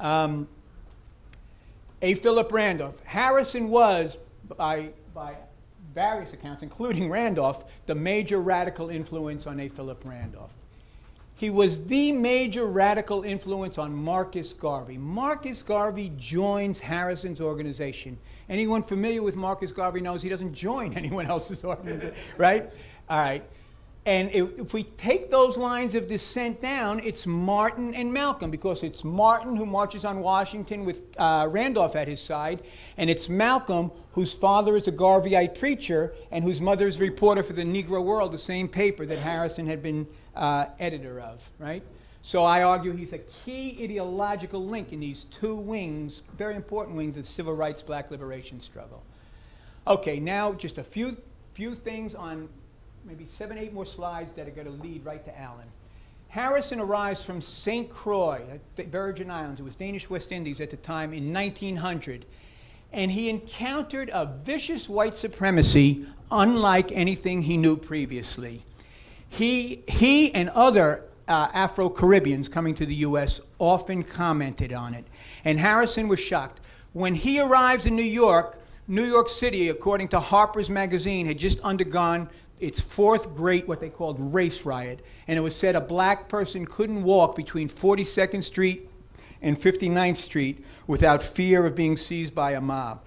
A. Philip Randolph. Harrison was, by various accounts, including Randolph, the major radical influence on A. Philip Randolph. He was the major radical influence on Marcus Garvey. Marcus Garvey joins Harrison's organization. Anyone familiar with Marcus Garvey knows he doesn't join anyone else's organization, right? All right. And if we take those lines of descent down, it's Martin and Malcolm, because it's Martin who marches on Washington with Randolph at his side, and it's Malcolm, whose father is a Garveyite preacher and whose mother is a reporter for the Negro World, the same paper that Harrison had been editor of, right? So I argue he's a key ideological link in these two wings, very important wings of the civil rights, black liberation struggle. Okay, now just a few things on maybe 7, 8 more slides that are going to lead right to Allen. Harrison arrives from St. Croix, the Virgin Islands. It was Danish West Indies at the time, in 1900. And he encountered a vicious white supremacy unlike anything he knew previously. He and other Afro-Caribbeans coming to the U.S. often commented on it. And Harrison was shocked. When he arrives in New York City, according to Harper's Magazine, had just undergone its 4th great, what they called, race riot. And it was said a black person couldn't walk between 42nd Street and 59th Street without fear of being seized by a mob.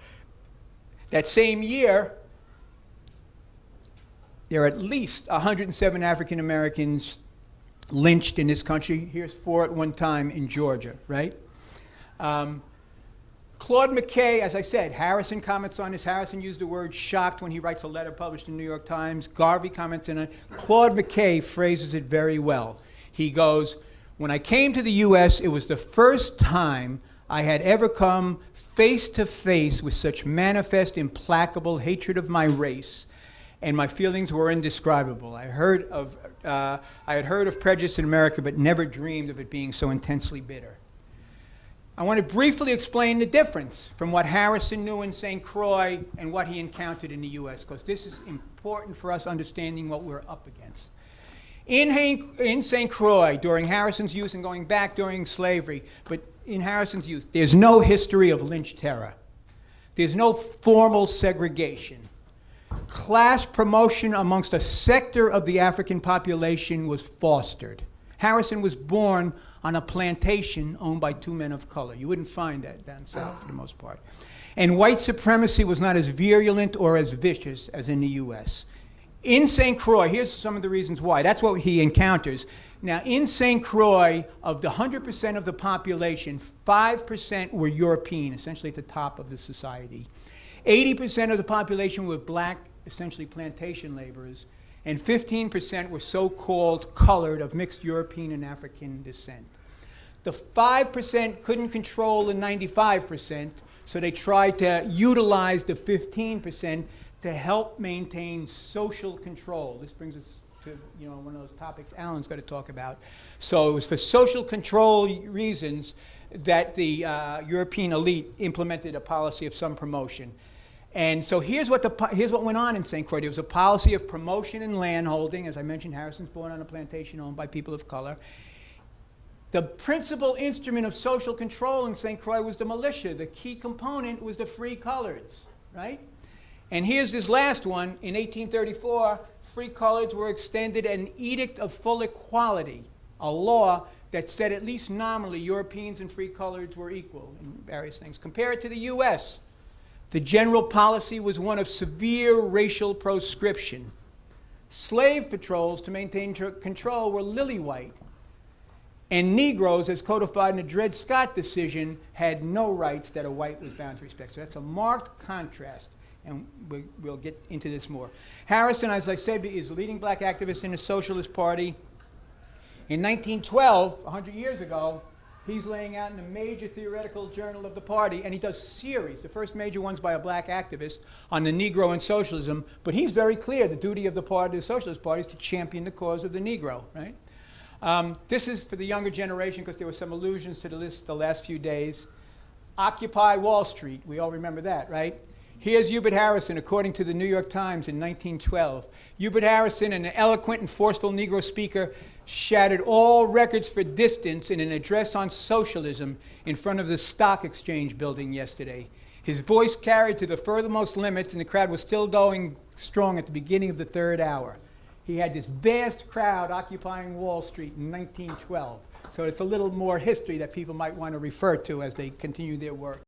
That same year, there are at least 107 African Americans lynched in this country. Here's 4 at one time in Georgia, right? Claude McKay, as I said, Harrison comments on this. Harrison used the word shocked when he writes a letter published in the New York Times. Garvey comments on it. Claude McKay phrases it very well. He goes, "When I came to the U.S., it was the first time I had ever come face to face with such manifest, implacable hatred of my race, and my feelings were indescribable. I had heard of prejudice in America, but never dreamed of it being so intensely bitter." I want to briefly explain the difference from what Harrison knew in St. Croix and what he encountered in the U.S., because this is important for us understanding what we're up against. In St. Croix, during Harrison's youth and going back during slavery, but in Harrison's youth, there's no history of lynch terror. There's no formal segregation. Class promotion amongst a sector of the African population was fostered. Harrison was born on a plantation owned by 2 men of color. You wouldn't find that down south for the most part. And white supremacy was not as virulent or as vicious as in the U.S. In St. Croix, here's some of the reasons why. That's what he encounters. Now, in St. Croix, of the 100% of the population, 5% were European, essentially at the top of the society. 80% of the population were black, essentially plantation laborers, and 15% were so-called colored, of mixed European and African descent. The 5% couldn't control the 95%, so they tried to utilize the 15% to help maintain social control. This brings us to one of those topics Alan's going to talk about. So it was for social control reasons that the European elite implemented a policy of some promotion. And so here's what went on in St. Croix. There was a policy of promotion and landholding. As I mentioned, Harrison's born on a plantation owned by people of color. The principal instrument of social control in St. Croix was the militia. The key component was the free coloreds, right? And here's this last one. In 1834, free coloreds were extended an edict of full equality, a law that said at least nominally Europeans and free coloreds were equal in various things. Compare it to the U.S. The general policy was one of severe racial proscription. Slave patrols to maintain control were lily white. And Negroes, as codified in the Dred Scott decision, had no rights that a white was bound to respect. So that's a marked contrast, and we'll get into this more. Harrison, as I said, is a leading black activist in the Socialist Party. In 1912, 100 years ago, he's laying out in a major theoretical journal of the party, and he does series, the first major ones by a black activist, on the Negro and socialism. But he's very clear the duty of the party, the Socialist Party, is to champion the cause of the Negro, right? This is for the younger generation, because there were some allusions to the list the last few days. Occupy Wall Street, we all remember that, right? Here's Hubert Harrison, according to the New York Times in 1912. Hubert Harrison, an eloquent and forceful Negro speaker, shattered all records for distance in an address on socialism in front of the Stock Exchange building yesterday. His voice carried to the furthermost limits, and the crowd was still going strong at the beginning of the third hour. He had this vast crowd occupying Wall Street in 1912. So it's a little more history that people might want to refer to as they continue their work.